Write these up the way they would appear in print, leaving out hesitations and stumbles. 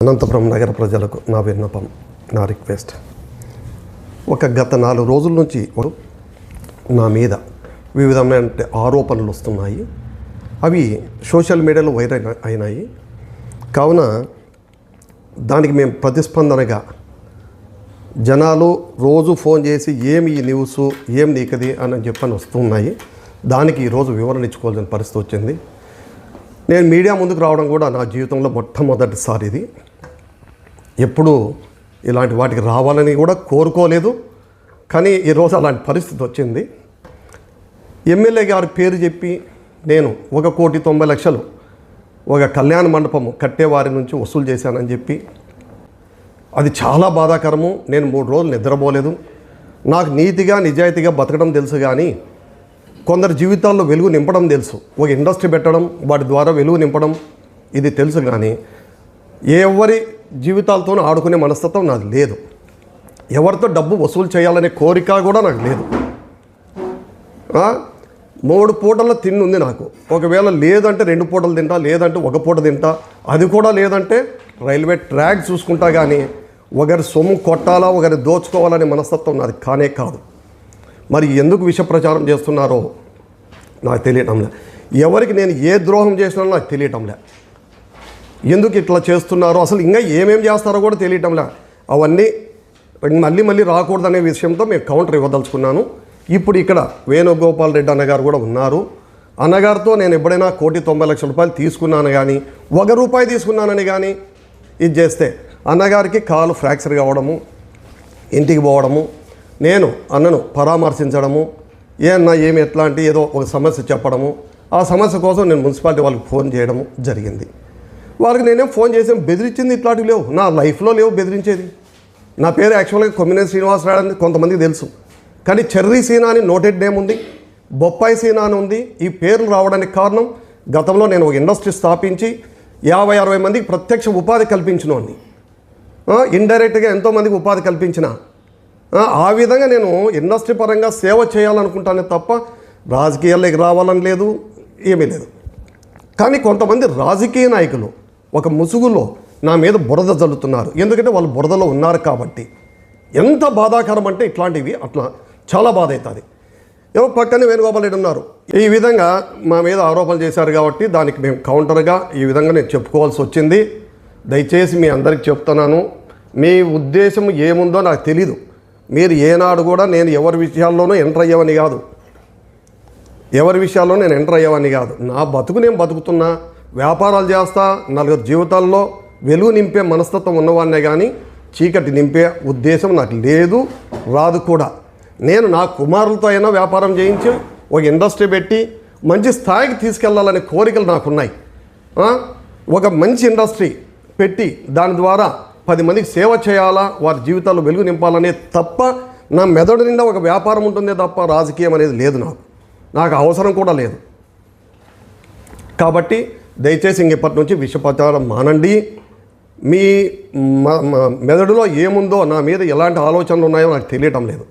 అనంతపురం నగర ప్రజలకు నా విన్నపం, నా రిక్వెస్ట్. గత 4 రోజుల నుంచి నా మీద వివిధమైన ఆరోపణలు వస్తున్నాయి. అవి సోషల్ మీడియాలో వైరల్ అయినాయి. కావున దానికి మేము ప్రతిస్పందనగా జనాలు రోజు ఫోన్ చేసి ఏమి ఈ న్యూస్, ఏం నీకది అని చెప్పని వస్తున్నాయి. దానికి ఈరోజు వివరణ ఇచ్చుకోవాల్సిన పరిస్థితి వచ్చింది. నేను మీడియా ముందుకు రావడం కూడా నా జీవితంలో మొట్టమొదటిసారి. ఇది ఎప్పుడు ఇలాంటి వాటికి రావాలని కూడా కోరుకోలేదు, కానీ ఈరోజు అలాంటి పరిస్థితి వచ్చింది. ఎమ్మెల్యే గారి పేరు చెప్పి నేను 1,90,00,000 ఒక కళ్యాణ మండపము కట్టేవారి నుంచి వసూలు చేశానని చెప్పి, అది చాలా బాధాకరము. నేను 3 రోజులు నిద్రపోలేదు. నాకు నీతిగా నిజాయితీగా బతకడం తెలుసు, కానీ కొందరు జీవితాల్లో వెలుగు నింపడం తెలుసు. ఒక ఇండస్ట్రీ పెట్టడం, వాటి ద్వారా వెలుగు నింపడం ఇది తెలుసు, కానీ ఎవరి జీవితాలతోనూ ఆడుకునే మనస్తత్వం నాకు లేదు. ఎవరితో డబ్బు వసూలు చేయాలనే కోరిక కూడా నాకు లేదు. 3 పూటల తిండి ఉంది నాకు. ఒకవేళ లేదంటే 2 పూటలు తింటా, లేదంటే 1 పూట తింటా. అది కూడా లేదంటే రైల్వే ట్రాక్ చూసుకుంటా, కానీ ఒకరి సొమ్ము కొట్టాలా, ఒకరి దోచుకోవాలనే మనస్తత్వం నాది కానే కాదు. మరి ఎందుకు విష ప్రచారం చేస్తున్నారో నాకు తెలియటంలే. ఎవరికి నేను ఏ ద్రోహం చేసినా నాకు తెలియటంలే. ఎందుకు ఇట్లా చేస్తున్నారో, అసలు ఇంకా ఏమేం చేస్తారో కూడా తెలియటంలే. అవన్నీ మళ్ళీ రాకూడదనే విషయంతో మేము కౌంటర్ ఇవ్వదలుచుకున్నాను. ఇప్పుడు ఇక్కడ వేణుగోపాల్ రెడ్డి అన్నగారు కూడా ఉన్నారు. అన్నగారితో నేను ఎప్పుడైనా 1,90,00,000 రూపాయలు తీసుకున్నాను కానీ, ₹1 తీసుకున్నానని కానీ ఇది చేస్తే అన్నగారికి కాలు ఫ్రాక్చర్ కావడము, ఇంటికి పోవడము, నేను అన్నను పరామర్శించడము, ఏమన్నా ఏమి ఎట్లాంటి ఏదో ఒక సమస్య చెప్పడము, ఆ సమస్య కోసం నేను మున్సిపాలిటీ వాళ్ళకి ఫోన్ చేయడము జరిగింది. వాళ్ళకి నేనేం ఫోన్ చేసాం, బెదిరించింది ఇట్లాంటివి లేవు, నా లైఫ్లో లేవు బెదిరించేది. నా పేరు యాక్చువల్గా కొమ్మినేని శ్రీనివాసరావు అని కొంతమందికి తెలుసు, కానీ చెర్రీ సీనా అని నోటెడ్ నేమ్ ఉంది, బొప్పాయి సీనా అని ఉంది. ఈ పేర్లు రావడానికి కారణం, గతంలో నేను ఒక ఇండస్ట్రీ స్థాపించి 50-60 మందికి ప్రత్యక్ష ఉపాధి కల్పించినోని, ఇండైరెక్ట్గా ఎంతోమందికి ఉపాధి కల్పించిన. ఆ విధంగా నేను ఇండస్ట్రీ పరంగా సేవ చేయాలనుకుంటానే తప్ప రాజకీయాల్లోకి రావాలని లేదు, ఏమీ లేదు. కానీ కొంతమంది రాజకీయ నాయకులు ఒక ముసుగులో నా మీద బురద జల్లుతున్నారు. ఎందుకంటే వాళ్ళు బురదలో ఉన్నారు కాబట్టి. ఎంత బాధాకరం అంటే ఇట్లాంటివి అట్లా చాలా బాధ అవుతుంది. ఏమో పక్కనే వేణుగోపాల్ రెడ్డి ఉన్నారు. ఈ విధంగా మా మీద ఆరోపణలు చేశారు కాబట్టి దానికి మేము కౌంటర్గా ఈ విధంగా నేను చెప్పుకోవాల్సి వచ్చింది. దయచేసి మీ అందరికి చెప్తున్నాను, మీ ఉద్దేశం ఏముందో నాకు తెలీదు. మీరు ఏనాడు కూడా నేను ఎవరి విషయాల్లోనూ ఎంటర్ అయ్యేవని కాదు, నా బతుకు నేను బతుకుతున్నా, వ్యాపారాలు చేస్తా, 4 జీవితాల్లో వెలుగు నింపే మనస్తత్వం ఉన్నవాడినే, కానీ చీకటి నింపే ఉద్దేశం నాకు లేదు, రాదు కూడా. నేను నా కుమారులతో అయినా వ్యాపారం చేయించి ఒక ఇండస్ట్రీ పెట్టి మంచి స్థాయికి తీసుకెళ్లాలనే కోరికలు నాకున్నాయి. ఒక మంచి ఇండస్ట్రీ పెట్టి దాని ద్వారా 10 మందికి సేవ చేయాలా, వారి జీవితాల్లో వెలుగు నింపాలనే తప్ప, నా మెదడు నిండా ఒక వ్యాపారం ఉంటుందే తప్ప రాజకీయం అనేది లేదు. నాకు అవసరం కూడా లేదు. కాబట్టి దయచేసి ఇప్పటి నుంచి విష ప్రచారం మానండి. మీ మెదడులో ఏముందో, నా మీద ఎలాంటి ఆలోచనలు ఉన్నాయో నాకు తెలియటం లేదు.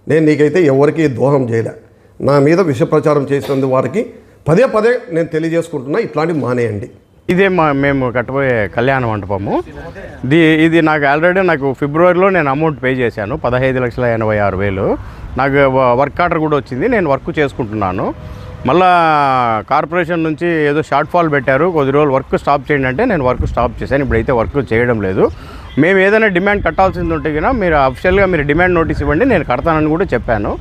నేను నీకైతే ఎవరికి ద్రోహం చేయలే. నా మీద విష ప్రచారం చేసినందు వారికి పదే నేను తెలియజేసుకుంటున్నా, ఇట్లాంటివి మానేయండి. ఇదే మేము కట్టబోయే కళ్యాణ మండపము. ఇది నాకు ఫిబ్రవరిలో నేను అమౌంట్ పే చేశాను, 15,86,000. నాకు వర్క్ ఆర్డర్ కూడా వచ్చింది, నేను వర్క్ చేసుకుంటున్నాను. మళ్ళా కార్పొరేషన్ నుంచి ఏదో షార్ట్ ఫాల్ పెట్టారు, కొద్ది రోజులు వర్క్ స్టాప్ చేయండి అంటే నేను వర్క్ స్టాప్ చేశాను. ఇప్పుడైతే వర్క్ చేయడం లేదు. మేము ఏదైనా డిమాండ్ కట్టాల్సింది ఉంటే కన్నా మీరు అఫిషియల్గా మీరు డిమాండ్ నోటీస్ ఇవ్వండి, నేను కడతానని కూడా చెప్పాను.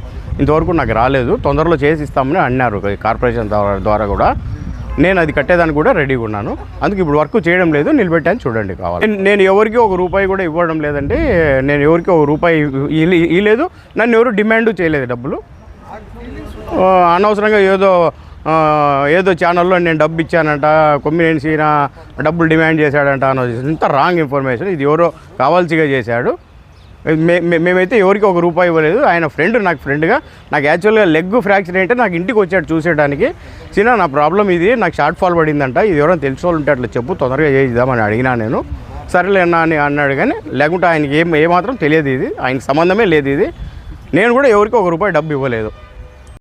ఇంతవరకు నాకు రాలేదు. తొందరలో చేసి ఇస్తామని అన్నారు కార్పొరేషన్ ద్వారా కూడా. నేను అది కట్టేదానికి కూడా రెడీగా ఉన్నాను. అందుకు ఇప్పుడు వర్క్ చేయడం లేదు, నిలబెట్టాను, చూడండి కావాలి. నేను ఎవరికి ₹1 కూడా ఇవ్వడం లేదండి. నేను ఎవరికి ₹1 ఇవ్వలేదు, నన్ను ఎవరు డిమాండ్ చేయలేదు డబ్బులు. అనవసరంగా ఏదో ఛానల్లో నేను డబ్బు ఇచ్చానంట, కొమ్మినేని సీనా డబ్బులు డిమాండ్ చేశాడంట అన్నది ఇంత రాంగ్ ఇన్ఫర్మేషన్. ఇది ఎవరో కావాల్సిగా చేశాడు. మేమైతే ఎవరికి ₹1 ఇవ్వలేదు. ఆయన నాకు ఫ్రెండ్గా, నాకు యాక్చువల్గా లెగ్ ఫ్రాక్చర్ ఏంటంటే నాకు ఇంటికి వచ్చాడు చూసేయడానికి. సీనా నా ప్రాబ్లం ఇది, నాకు షార్ట్ ఫాల్ పడిందంట, ఇది ఎవరైనా తెలిసిన వాళ్ళు ఉంటే అట్లా చెప్పు, తొందరగా చేద్దామని అడిగినా నేను. సరేలే అన్నా అని అన్నాడు, కానీ లేకుంటే ఆయనకి ఏమాత్రం తెలియదు, ఇది ఆయనకి సంబంధమే లేదు. ఇది నేను కూడా ఎవరికి ₹1 డబ్బు ఇవ్వలేదు.